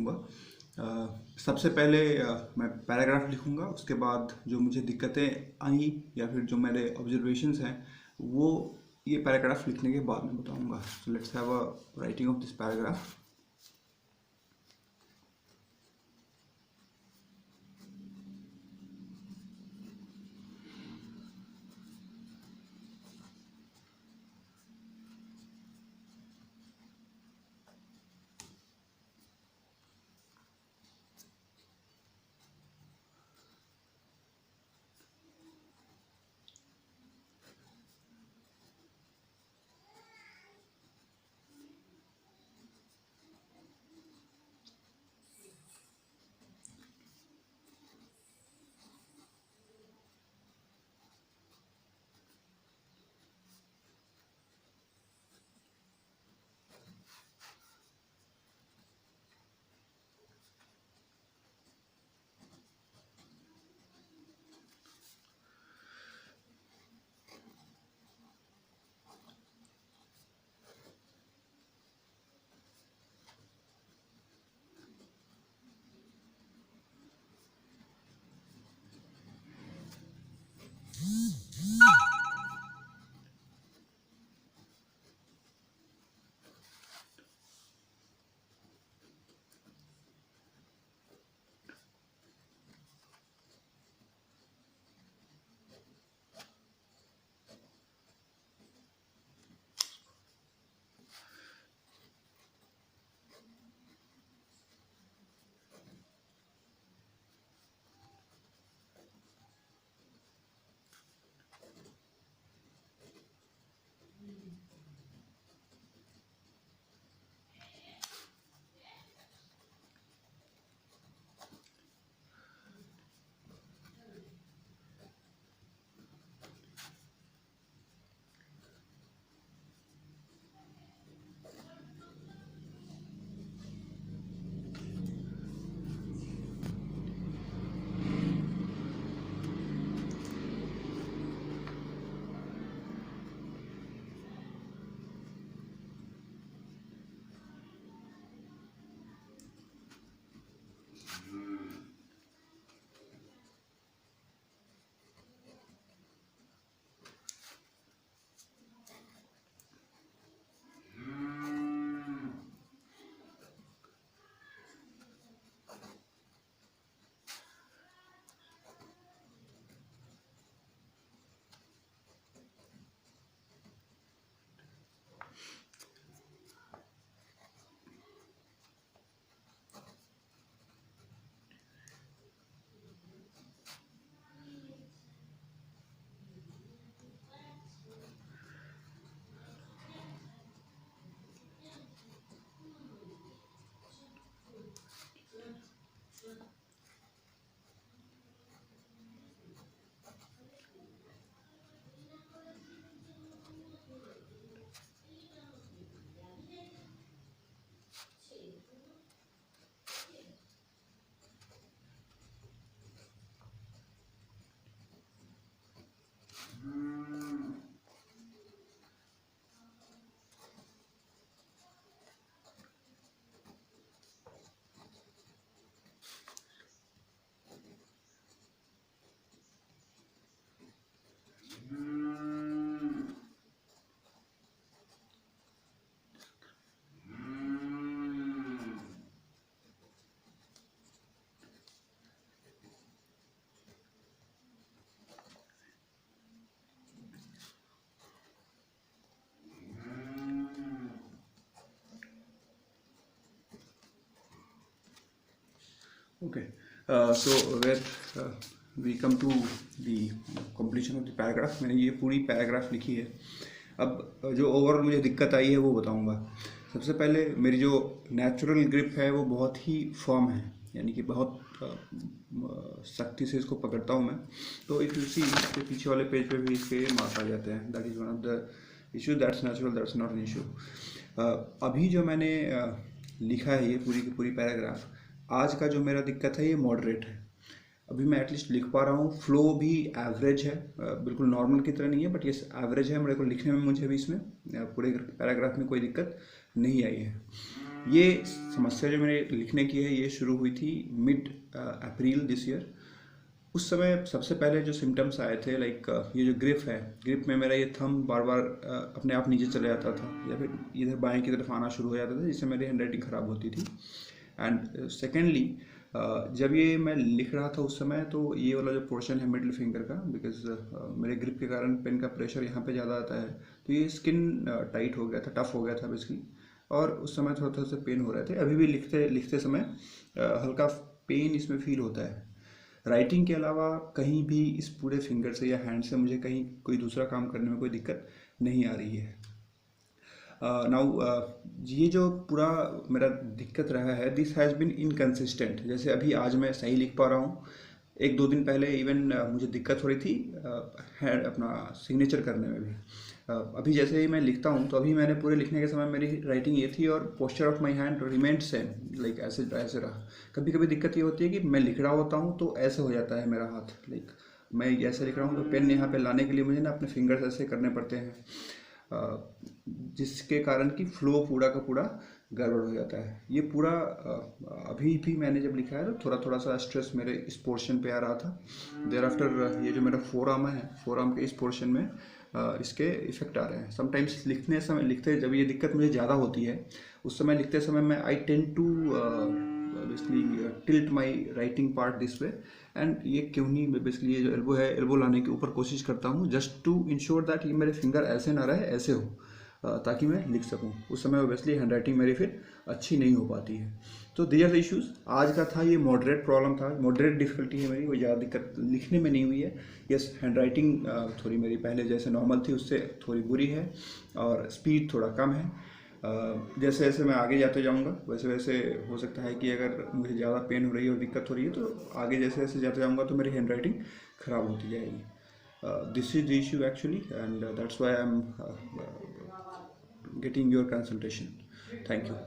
करूँगा। सबसे पहले मैं पैराग्राफ लिखूँगा, उसके बाद जो मुझे दिक्कतें आई या फिर जो मेरे ऑब्जर्वेशंस हैं वो ये पैराग्राफ लिखने के बाद में बताऊँगा। So let's have a writing of this paragraph. Okay, so where we come to the completion of the paragraph. मैंने ये पूरी पैराग्राफ लिखी है। अब जो ओवरऑल मुझे दिक्कत आई है वो बताऊंगा। सबसे पहले मेरी जो नेचुरल ग्रिप है वो बहुत ही फर्म है, यानी कि बहुत सख्ती से इसको पकड़ता हूँ मैं। तो इफ यू सी इसके पीछे वाले पेज पे भी इसके मार्क्स आ जाते हैं। That is one of the issue, that's natural, that's not an issue. अभी जो मैंने लिखा है ये पूरी की पूरी पैराग्राफ, आज का जो मेरा दिक्कत है ये मॉडरेट है। अभी मैं एटलीस्ट लिख पा रहा हूँ, फ्लो भी एवरेज है, बिल्कुल नॉर्मल की तरह नहीं है, बट ये एवरेज है। मेरे को लिखने में, मुझे भी इसमें पूरे पैराग्राफ में कोई दिक्कत नहीं आई है। ये समस्या जो मैंने लिखने की है ये शुरू हुई थी मिड अप्रैल दिस ईयर। उस समय सबसे पहले जो सिम्टम्स आए थे लाइक ये जो ग्रिप में मेरा ये थंब बार बार अपने आप नीचे चले जाता था या फिर इधर बाएं की तरफ आना शुरू हो जाता था, जिससे मेरी हैंडराइटिंग ख़राब होती थी। एंड सेकेंडली जब ये मैं लिख रहा था उस समय तो ये वाला जो पोर्शन है मिडिल फिंगर का, बिकॉज मेरे ग्रिप के कारण पेन का प्रेशर यहाँ पे ज़्यादा आता है, तो ये स्किन टाइट हो गया था, टफ हो गया था बेसिकली, और उस समय थोड़ा थोड़ा सा पेन हो रहे थे। अभी भी लिखते समय हल्का पेन इसमें फील होता है। राइटिंग के अलावा कहीं भी इस पूरे फिंगर से या हैंड से मुझे कहीं कोई दूसरा काम करने में कोई दिक्कत नहीं आ रही है। नाउ ये जो पूरा मेरा दिक्कत रहा है, दिस हैज़ बिन इनकन्सिस्टेंट। जैसे अभी आज मैं सही लिख पा रहा हूँ, एक दो दिन पहले इवन मुझे दिक्कत हो रही थी अपना सिग्नेचर करने में भी। अभी जैसे ही मैं लिखता हूँ तो अभी मैंने पूरे लिखने के समय मेरी राइटिंग ये थी और posture of my hand remained same, like ऐसे रहा। कभी कभी दिक्कत ये होती है कि मैं लिख रहा होता हूँ तो ऐसे हो जाता है मेरा हाथ, लाइक मैं ऐसे लिख रहा हूँ तो पेन यहाँ पे लाने के लिए मुझे ना अपने फिंगर्स ऐसे करने पड़ते हैं, जिसके कारण कि फ्लो पूरा का पूरा गड़बड़ हो जाता है। ये पूरा अभी भी मैंने जब लिखा है तो थोड़ा सा स्ट्रेस मेरे इस पोर्शन पे आ रहा था। देयर आफ्टर ये जो मेरा फोरआर्म है, फोरआर्म के इस पोर्शन में इसके इफेक्ट आ रहे हैं। समटाइम्स लिखते जब ये दिक्कत मुझे ज़्यादा होती है उस समय लिखते समय मैं I tend to basically tilt my writing part this way, and ये क्यों नहीं, मैं बेसिकली ये जो एल्बो है एल्बो लाने के ऊपर कोशिश करता हूँ जस्ट टू इंश्योर दैट ये मेरे फिंगर ऐसे ना रहे, ऐसे हो, ताकि मैं लिख सकूँ। उस समय ओबियसली हैंड राइटिंग मेरी फिर अच्छी नहीं हो पाती है। तो दीज आर द इशूज़। आज का था ये मॉडरेट प्रॉब्लम था, मॉडरेट डिफिकल्टी है मेरी, कोई ज़्यादा दिक्कत लिखने में नहीं हुई है। यस, हैंड राइटिंग थोड़ी मेरी पहले जैसे नॉर्मल थी उससे थोड़ी बुरी है और स्पीड थोड़ा कम है। जैसे जैसे मैं आगे जाते जाऊँगा वैसे वैसे हो सकता है कि अगर मुझे ज़्यादा पेन हो रही है और दिक्कत हो रही है तो आगे जैसे जैसे जाते जाऊँगा तो मेरी हैंड राइटिंग ख़राब होती जाएगी। This is the issue actually, and that's why I am getting your consultation. Thank you.